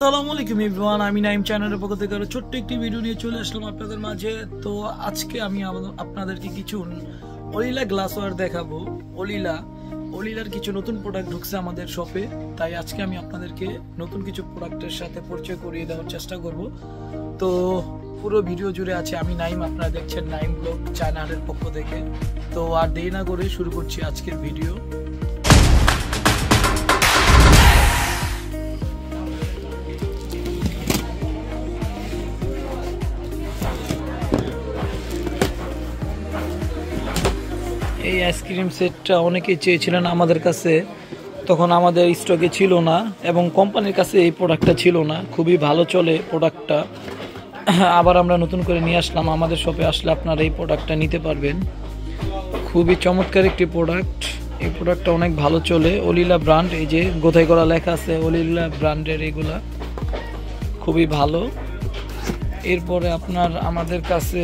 আসসালামু আলাইকুম এভরিওয়ান, আমি নাইম চ্যানেলের পক্ষ থেকে আরো ছোট্ট একটি ভিডিও নিয়ে চলে আসলাম আপনাদের মাঝে। তো আজকে আমি আপনাদেরকে কিছু অলিলা গ্লাসওয়্যার দেখাবো। অলিলার কিছু নতুন প্রোডাক্ট ঢুকছে আমাদের শপে, তাই আজকে আমি আপনাদেরকে নতুন কিছু প্রোডাক্টের সাথে পরিচয় করিয়ে দেওয়ার চেষ্টা করব। তো পুরো ভিডিও জুড়ে আছে আমি নাইম, আপনারা দেখছেন নাইম ব্লগ চ্যানেলের পক্ষ থেকে। তো আর দেরি না করে শুরু করছি আজকের ভিডিও। এই আইসক্রিম সেটটা অনেকেই চেয়েছিলেন আমাদের কাছে, তখন আমাদের স্টকে ছিল না এবং কোম্পানির কাছে এই প্রোডাক্টটা ছিল না। খুবই ভালো চলে প্রোডাক্টটা, আবার আমরা নতুন করে নিয়ে আসলাম। আমাদের শপে আসলে আপনারা এই প্রোডাক্টটা নিতে পারবেন। খুবই চমৎকার একটি প্রোডাক্ট, এই প্রোডাক্টটা অনেক ভালো চলে। অলিলা ব্র্যান্ড, এই যে গোথায় করা লেখা আছে অলিলা ব্র্যান্ডের, এগুলা খুবই ভালো। এরপরে আপনার আমাদের কাছে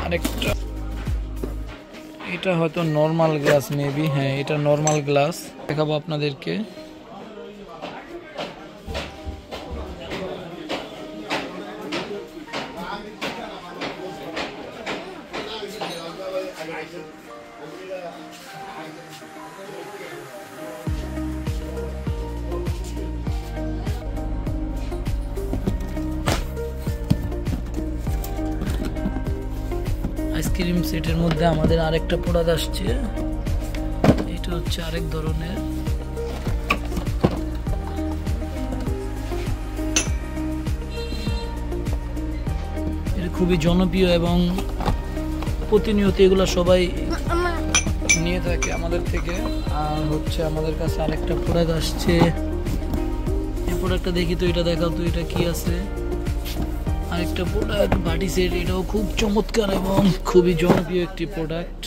আরেকটা, এটা হয়তো নর্মাল গ্লাস মেবি, হ্যাঁ এটা নর্মাল গ্লাস দেখাবো আপনাদেরকে। আইসক্রিম সেটের মধ্যে আমাদের আরেকটা প্রোডাক্ট আসছে, এটা হচ্ছে আরেক ধরনের। এটা খুবই জনপ্রিয় এবং প্রতিনিয়ত এগুলো সবাই নিয়ে থাকে আমাদের থেকে। আর হচ্ছে আমাদের কাছে আরেকটা প্রোডাক্ট আসছে, এই প্রোডাক্টটা দেখি তো, এটা দেখাও তো, এটা কি আছে। আরেকটা প্রোডাক্ট বাটি সেট, এটাও খুব চমৎকার এবং খুবই জনপ্রিয় একটি প্রোডাক্ট।